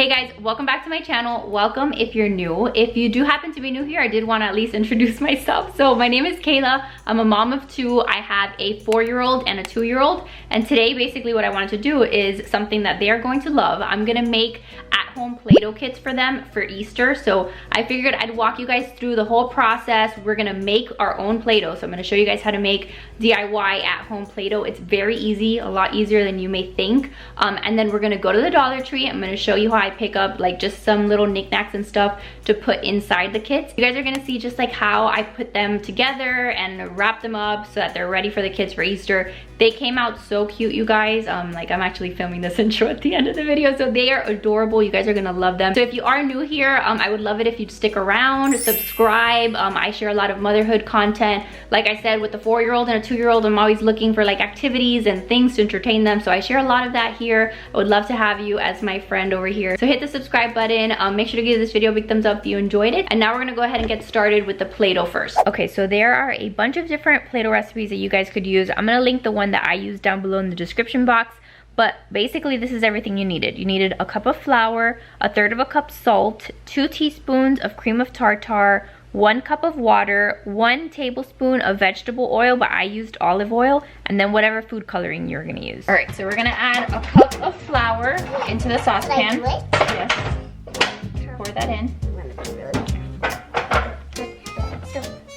Hey guys, welcome back to my channel. Welcome if you're new. If you do happen to be new here, I did want to at least introduce myself. So my name is Kayla. I'm a mom of two. I have a 4-year-old and a 2-year-old. And today basically what I wanted to do is something that they are going to love. I'm gonna make at-home Play-Doh kits for them for Easter. So I figured I'd walk you guys through the whole process. We're gonna make our own Play-Doh. So I'm gonna show you guys how to make DIY at-home Play-Doh. It's very easy, a lot easier than you may think. And then we're gonna go to the Dollar Tree. I'm gonna show you how I pick up like just some little knickknacks and stuff to put inside the kits. You guys are gonna see just like how I put them together and wrap them up so that they're ready for the kids for Easter. They came out so cute, you guys. Like I'm actually filming this intro at the end of the video, so they are adorable. You guys are gonna love them. So if you are new here, I would love it if you'd stick around, subscribe. I share a lot of motherhood content. Like I said, with the 4-year-old and a 2-year-old, I'm always looking for like activities and things to entertain them. So I share a lot of that here. I would love to have you as my friend over here. So hit the subscribe button. Make sure to give this video a big thumbs up if you enjoyed it. And now we're gonna go ahead and get started with the Play-Doh first. Okay, so there are a bunch of different Play-Doh recipes that you guys could use. I'm gonna link the one that I use down below in the description box. But basically this is everything you needed. You needed a cup of flour, 1/3 cup salt, 2 teaspoons of cream of tartar, 1 cup of water, 1 tablespoon of vegetable oil, but I used olive oil, and then whatever food coloring you're gonna use. All right, so we're gonna add a cup of flour into the saucepan. Yes. Pour that in.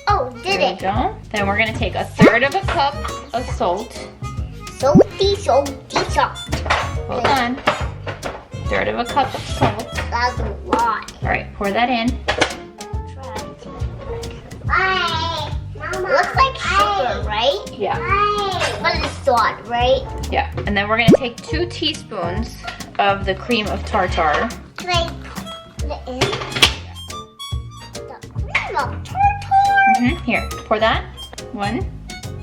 Oh, did there it? There we go. Then we're gonna take 1/3 cup of salt. Salty, salt. Hold on. 1/3 cup of salt. That's a lot. All right, pour that in. Looks like sugar, right? Yeah. But it's salt, right? Yeah. And then we're gonna take 2 teaspoons of the cream of tartar. Can I put it in? The cream of tartar. Here, pour that. 1.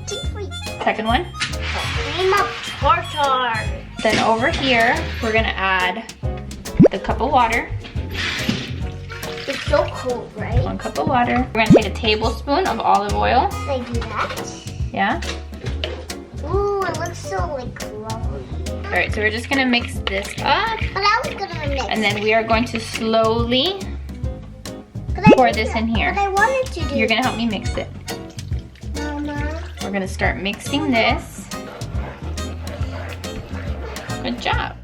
2, 3. Second one. Cream of tartar. Then over here, we're gonna add the cup of water. It's so cold, right? 1 cup of water. We're gonna take a tablespoon of olive oil. Can I do that? Yeah. Ooh, it looks so like lovely. All right, so we're just gonna mix this up. But I was gonna mix. And then we are going to slowly pour this in here. But I wanted to do. You're gonna help me mix it. Mama. We're gonna start mixing this. Good job.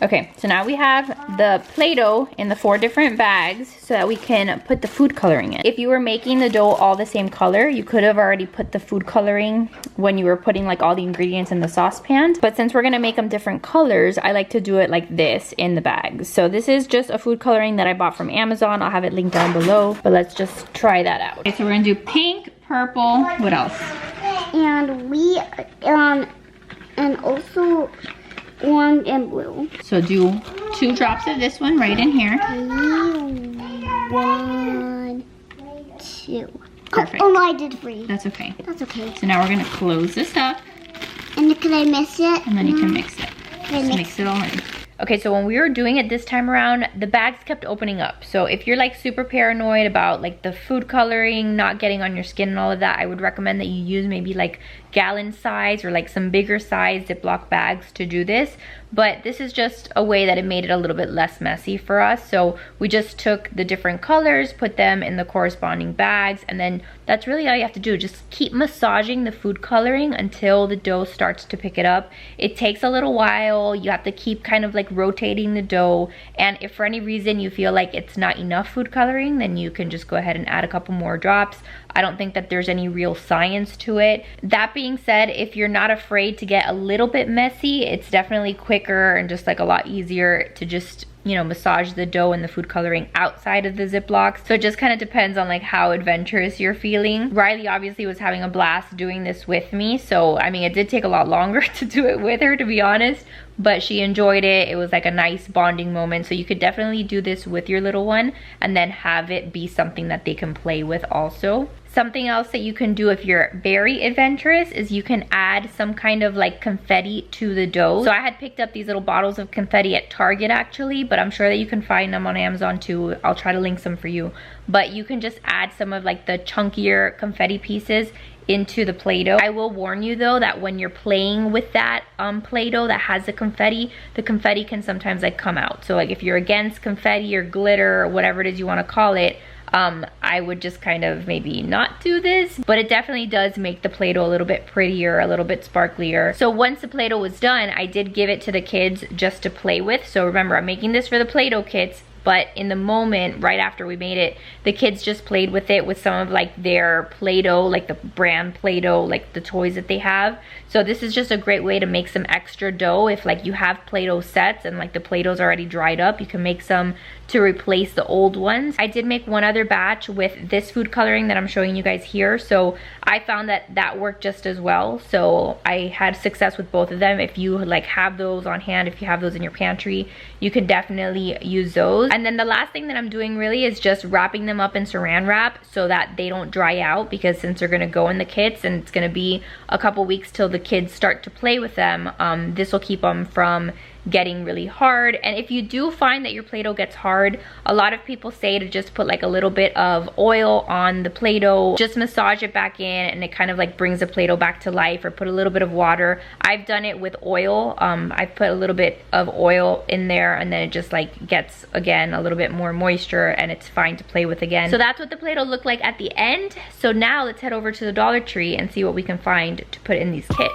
Okay, so now we have the Play-Doh in the 4 different bags so that we can put the food coloring in. If you were making the dough all the same color, you could have already put the food coloring when you were putting like all the ingredients in the saucepan. But since we're gonna make them different colors, I like to do it like this in the bags. So this is just a food coloring that I bought from Amazon. I'll have it linked down below, but let's just try that out. Okay, so we're gonna do pink, purple, what else? And we, and also orange and blue. So do 2 drops of this one right in here. 1, 2. Perfect. Oh no, I did 3. That's okay. That's okay. So now we're gonna close this up. And can I mix it? And then you can mix it. Can I Just mix it all in. Okay, so when we were doing it this time around, the bags kept opening up. So if you're like super paranoid about like the food coloring not getting on your skin and all of that, I would recommend that you use maybe like gallon size or like some bigger size Ziploc bags to do this. But this is just a way that it made it a little bit less messy for us. So we just took the different colors, put them in the corresponding bags, and then that's really all you have to do. Just keep massaging the food coloring until the dough starts to pick it up. It takes a little while. You have to keep kind of like rotating the dough, and if for any reason you feel like it's not enough food coloring, then you can just go ahead and add a couple more drops. I don't think that there's any real science to it. That being said, if you're not afraid to get a little bit messy, it's definitely quicker and just like a lot easier to just you know, massage the dough and the food coloring outside of the Ziplocs. So it just kind of depends on like how adventurous you're feeling. Riley obviously was having a blast doing this with me. So, I mean, it did take a lot longer to do it with her, to be honest, but she enjoyed it. It was like a nice bonding moment. So you could definitely do this with your little one and then have it be something that they can play with also. Something else that you can do if you're very adventurous is you can add some kind of like confetti to the dough. So I had picked up these little bottles of confetti at Target actually, but I'm sure that you can find them on Amazon too. I'll try to link some for you. But you can just add some of like the chunkier confetti pieces into the Play-Doh. I will warn you though that when you're playing with that Play-Doh that has the confetti can sometimes like come out. So like if you're against confetti or glitter or whatever it is you want to call it, I would just kind of maybe not do this, but it definitely does make the Play-Doh a little bit prettier, a little bit sparklier. So once the Play-Doh was done, I did give it to the kids just to play with. So remember, I'm making this for the Play-Doh kits, but in the moment, right after we made it, the kids just played with it with some of like their Play-Doh, like the brand Play-Doh, like the toys that they have. So this is just a great way to make some extra dough. If like you have Play-Doh sets and like the Play-Doh's already dried up, you can make some to replace the old ones. I did make one other batch with this food coloring that I'm showing you guys here. So I found that that worked just as well. So I had success with both of them. If you like have those on hand, if you have those in your pantry, you could definitely use those. And then the last thing that I'm doing really is just wrapping them up in saran wrap so that they don't dry out, because since they're gonna go in the kits and it's gonna be a couple weeks till the kids start to play with them, this will keep them from getting really hard. And if you do find that your Play-Doh gets hard, a lot of people say to just put like a little bit of oil on the Play-Doh, just massage it back in, and it kind of like brings the Play-Doh back to life, or put a little bit of water. I've done it with oil. I've put a little bit of oil in there, and then it just like gets again a little bit more moisture, and it's fine to play with again. So that's what the Play-Doh looked like at the end. So now let's head over to the Dollar Tree and see what we can find to put in these kits.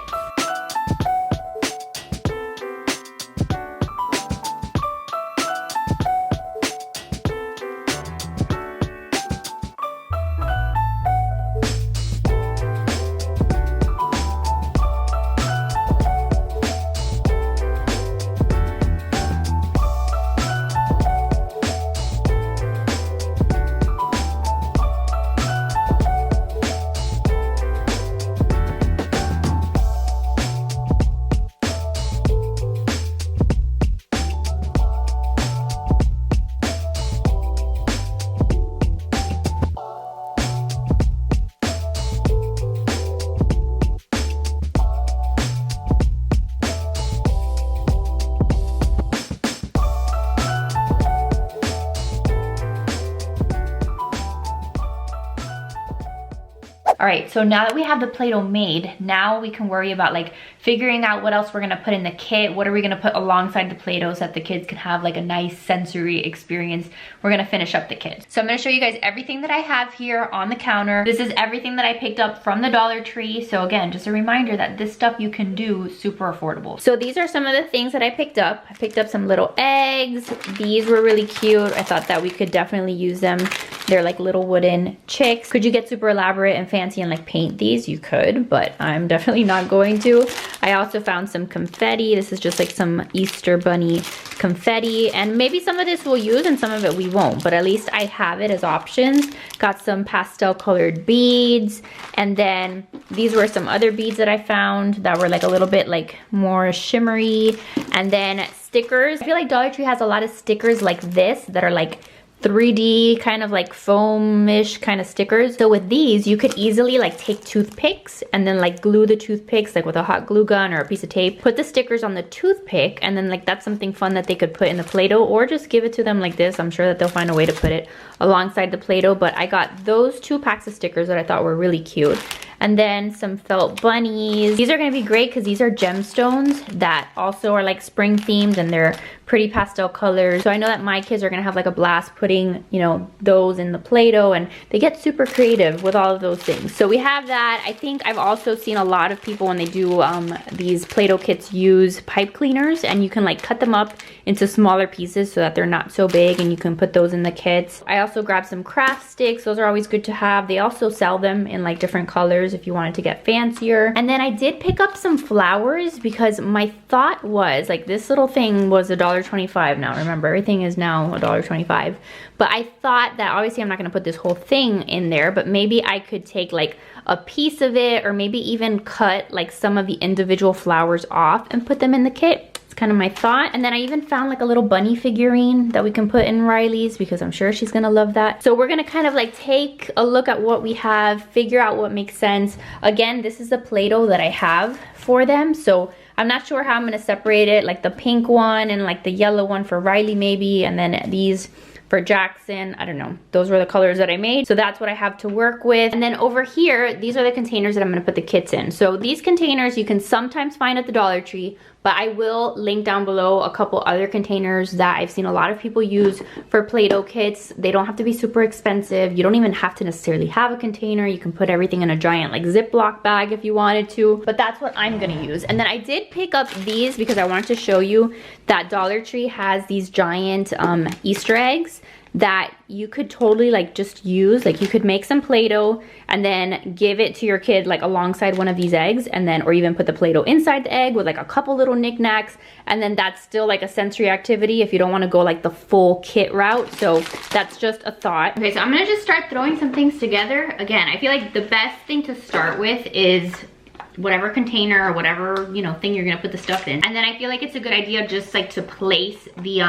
All right, so now that we have the Play-Doh made, now we can worry about like figuring out what else we're gonna put in the kit. What are we gonna put alongside the Play-Doh so that the kids can have like a nice sensory experience? We're gonna finish up the kit. So I'm gonna show you guys everything that I have here on the counter. This is everything that I picked up from the Dollar Tree. So again, just a reminder that this stuff you can do super affordable. So these are some of the things that I picked up. I picked up some little eggs. These were really cute. I thought that we could definitely use them. They're like little wooden chicks. Could you get super elaborate and fancy and like paint these? You could, but I'm definitely not going to. I also found some confetti. This is just like some Easter bunny confetti, and maybe some of this we'll use and some of it we won't, but at least I have it as options. Got some pastel colored beads, and then these were some other beads that I found that were like a little bit like more shimmery, and then stickers. I feel like Dollar Tree has a lot of stickers like this that are like 3D kind of like foam-ish kind of stickers. So with these, you could easily like take toothpicks and then like glue the toothpicks like with a hot glue gun or a piece of tape. Put the stickers on the toothpick, and then like that's something fun that they could put in the Play-Doh, or just give it to them like this. I'm sure that they'll find a way to put it alongside the Play-Doh, but I got those 2 packs of stickers that I thought were really cute. And then some felt bunnies. These are gonna be great because these are gemstones that also are like spring themed, and they're pretty pastel colors. So I know that my kids are gonna have like a blast putting, you know, those in the Play-Doh, and they get super creative with all of those things. So we have that. I think I've also seen a lot of people when they do these Play-Doh kits use pipe cleaners, and you can like cut them up into smaller pieces so that they're not so big, and you can put those in the kits. I also grabbed some craft sticks. Those are always good to have. They also sell them in like different colors. colors if you wanted to get fancier. And then I did pick up some flowers because my thought was, like, this little thing was $1.25 now. Remember, everything is now $1.25. But I thought that obviously I'm not gonna put this whole thing in there, but maybe I could take like a piece of it, or maybe even cut like some of the individual flowers off and put them in the kit. It's kind of my thought. And then I even found like a little bunny figurine that we can put in Riley's because I'm sure she's gonna love that. So we're gonna kind of like take a look at what we have, figure out what makes sense. Again, this is the Play-Doh that I have for them. So I'm not sure how I'm gonna separate it, like the pink one and like the yellow one for Riley maybe, and then these for Jackson. I don't know. Those were the colors that I made. So that's what I have to work with. And then over here, these are the containers that I'm gonna put the kits in. So these containers you can sometimes find at the Dollar Tree, but I will link down below a couple other containers that I've seen a lot of people use for Play-Doh kits. They don't have to be super expensive. You don't even have to necessarily have a container. You can put everything in a giant like Ziploc bag if you wanted to, but that's what I'm gonna use. And then I did pick up these because I wanted to show you that Dollar Tree has these giant Easter eggs that you could totally like just use. Like you could make some Play-Doh and then give it to your kid like alongside one of these eggs, and then or even put the Play-Doh inside the egg with like a couple little knickknacks, and then that's still like a sensory activity if you don't want to go like the full kit route. So that's just a thought. Okay, so I'm gonna just start throwing some things together. Again, I feel like the best thing to start with is whatever container or whatever, you know, thing you're gonna put the stuff in. And then I feel like it's a good idea just like to place the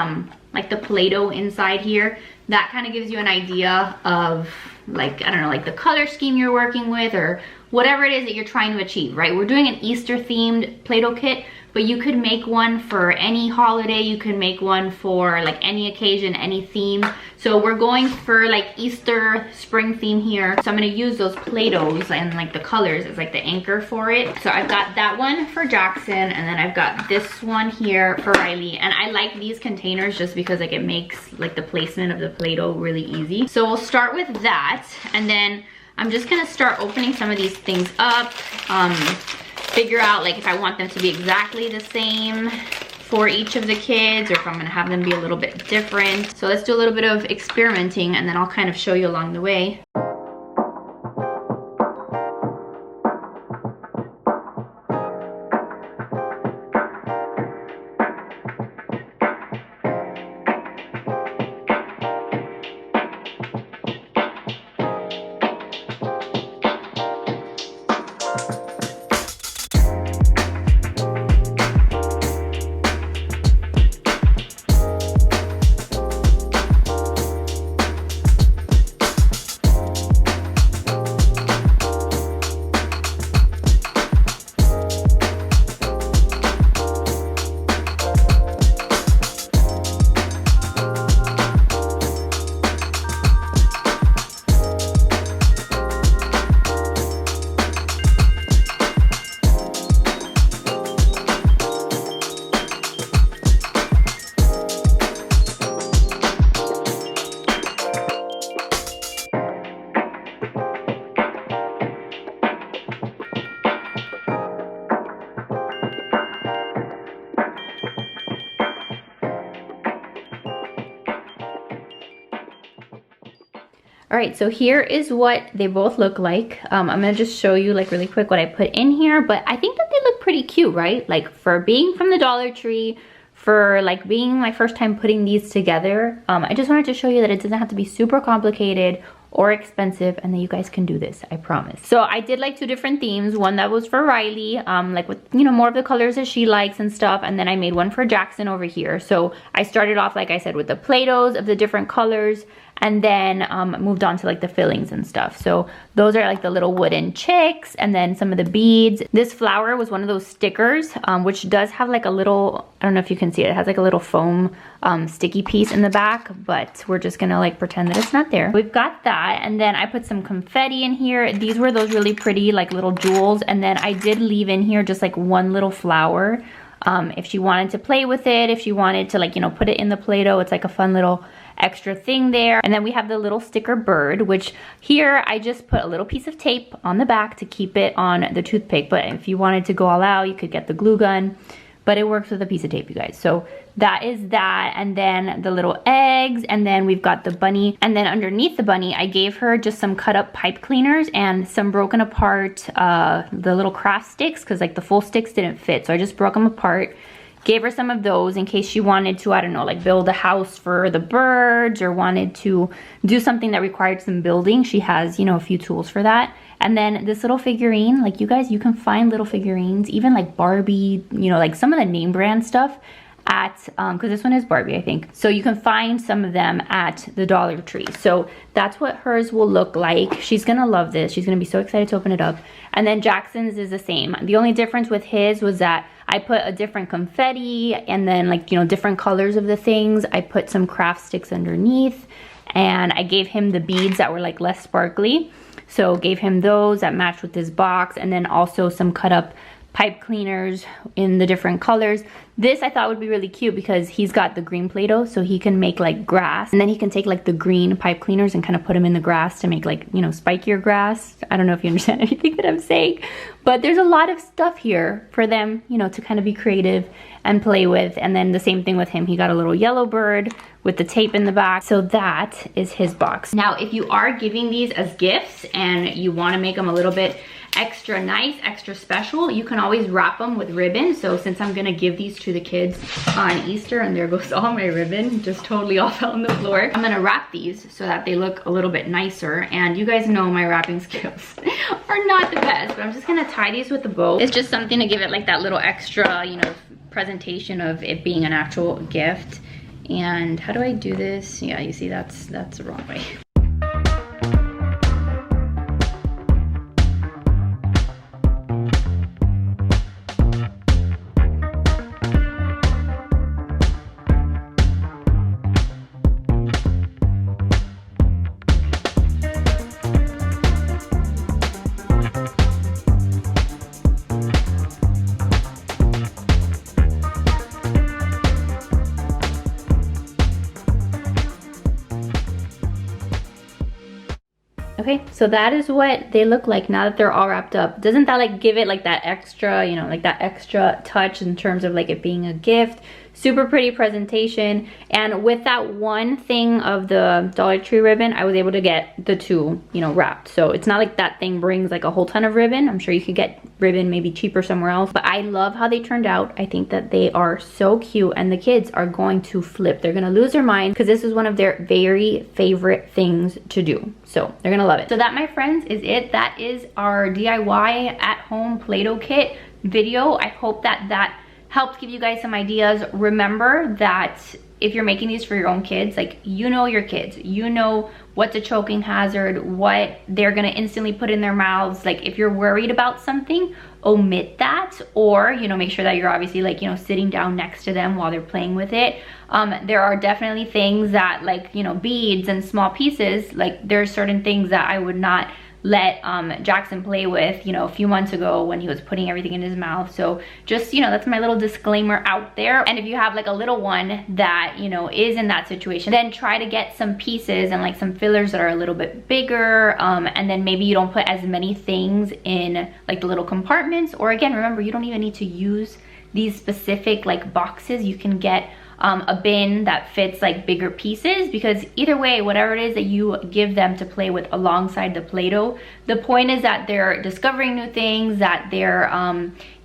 like the Play-Doh inside here. That kind of gives you an idea of like, I don't know, like the color scheme you're working with or whatever it is that you're trying to achieve, right? We're doing an Easter themed Play-Doh kit, but you could make one for any holiday. You could make one for like any occasion, any theme. So we're going for like Easter spring theme here. So I'm gonna use those Play-Dohs and like the colors as like the anchor for it. So I've got that one for Jackson, and then I've got this one here for Riley. And I like these containers just because like it makes like the placement of the Play-Doh really easy. So we'll start with that, and then I'm just gonna start opening some of these things up. Figure out like if I want them to be exactly the same for each of the kids, or if I'm gonna have them be a little bit different. So let's do a little bit of experimenting, and then I'll kind of show you along the way. All right, so here is what they both look like. I'm gonna just show you like really quick what I put in here, but I think that they look pretty cute, right? Like for being from the Dollar Tree, for like being my first time putting these together, I just wanted to show you that it doesn't have to be super complicated or expensive, and that you guys can do this, I promise. So I did like two different themes. One that was for Riley, like with, you know, more of the colors that she likes and stuff, and then I made one for Jackson over here. So I started off, like I said, with the Play-Dohs of the different colors, and then moved on to like the fillings and stuff. So those are like the little wooden chicks, and then some of the beads. This flower was one of those stickers, which does have like a little, I don't know if you can see it, it has like a little foam sticky piece in the back, but we're just gonna like pretend that it's not there. We've got that, and then I put some confetti in here. These were those really pretty like little jewels, and then I did leave in here just like one little flower. If she wanted to play with it, if she wanted to like, you know, put it in the Play-Doh, it's like a fun little extra thing there. And then we have the little sticker bird, which here I just put a little piece of tape on the back to keep it on the toothpick, but if you wanted to go all out, you could get the glue gun. but it works with a piece of tape, you guys. So that is that, and then the little eggs, and then we've got the bunny, and then underneath the bunny, I gave her just some cut up pipe cleaners and some broken apart the little craft sticks, because like the full sticks didn't fit, so I just broke them apart. Gave her some of those in case she wanted to, I don't know, like build a house for the birds or wanted to do something that required some building. She has, you know, a few tools for that. And then this little figurine, like you guys, you can find little figurines, even like Barbie, you know, like some of the name brand stuff at, because this one is Barbie, I think. So you can find some of them at the Dollar Tree. So that's what hers will look like. She's gonna love this. She's gonna be so excited to open it up. And then Jackson's is the same. The only difference with his was that I put a different confetti and then like, you know, different colors of the things. I put some craft sticks underneath and I gave him the beads that were like less sparkly. So gave him those that matched with his box, and then also some cut up pipe cleaners in the different colors. This I thought would be really cute because he's got the green Play-Doh, so he can make like grass, and then he can take like the green pipe cleaners and kind of put them in the grass to make like, you know, spikier grass. I don't know if you understand anything that I'm saying, but there's a lot of stuff here for them, you know, to kind of be creative and play with. And then the same thing with him. He got a little yellow bird with the tape in the back. So that is his box. Now, if you are giving these as gifts and you want to make them a little bit extra nice, extra special, you can always wrap them with ribbon. So since I'm gonna give these to the kids on Easter, and there goes all my ribbon, just totally all fell on the floor, I'm gonna wrap these so that they look a little bit nicer. And you guys know my wrapping skills are not the best, but I'm just gonna tie these with a bow. It's just something to give it like that little extra, you know, presentation of it being an actual gift. And how do I do this? Yeah, you see, that's the wrong way. Okay, so that is what they look like now that they're all wrapped up. Doesn't that like give it like that extra, you know, like that extra touch in terms of like it being a gift? Super pretty presentation. And with that one thing of the Dollar Tree ribbon, I was able to get the two, you know, wrapped. So it's not like that thing brings like a whole ton of ribbon. I'm sure you could get ribbon maybe cheaper somewhere else, but I love how they turned out. I think that they are so cute, and the kids are going to flip. They're gonna lose their mind because this is one of their very favorite things to do. So they're gonna love it. So that, my friends, is it. That is our DIY at home Play-Doh kit video. I hope that that helps give you guys some ideas. Remember that if you're making these for your own kids, like, you know your kids, you know what's a choking hazard, what they're gonna instantly put in their mouths. Like, if you're worried about something, omit that, or, you know, make sure that you're obviously like, you know, sitting down next to them while they're playing with it. There are definitely things that, like, you know, beads and small pieces, like there's certain things that I would not let Jackson play with, you know, a few months ago when he was putting everything in his mouth. So just, you know, that's my little disclaimer out there. And if you have like a little one that, you know, is in that situation, then try to get some pieces and like some fillers that are a little bit bigger, and then maybe you don't put as many things in like the little compartments. Or again, remember, you don't even need to use these specific like boxes. You can get a bin that fits like bigger pieces, because either way, whatever it is that you give them to play with alongside the Play-Doh, the point is that they're discovering new things, that they're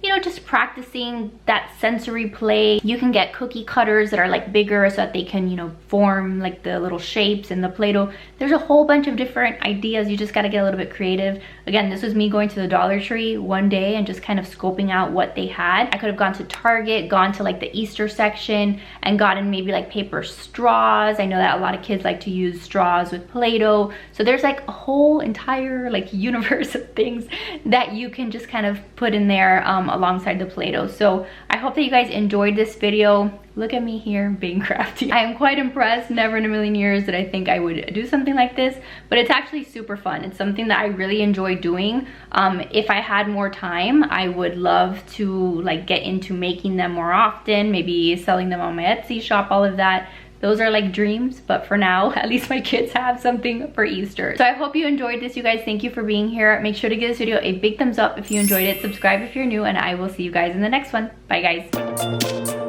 you know, just practicing that sensory play. You can get cookie cutters that are like bigger so that they can, you know, form like the little shapes in the Play-Doh. There's a whole bunch of different ideas. You just got to get a little bit creative. Again, this was me going to the Dollar Tree one day and just kind of scoping out what they had. I could have gone to Target, gone to like the Easter section and gotten maybe like paper straws. I know that a lot of kids like to use straws with Play-Doh. So there's like a whole entire like universe of things that you can just kind of put in there alongside the Play-Doh. So I hope that you guys enjoyed this video. Look at me here being crafty. I am quite impressed. Never in a million years did I think I would do something like this, but it's actually super fun. It's something that I really enjoy doing. If I had more time, I would love to like get into making them more often, maybe selling them on my Etsy shop, all of that. Those are like dreams, but for now, at least my kids have something for Easter. So I hope you enjoyed this, you guys. Thank you for being here. Make sure to give this video a big thumbs up if you enjoyed it. Subscribe if you're new, and I will see you guys in the next one. Bye, guys.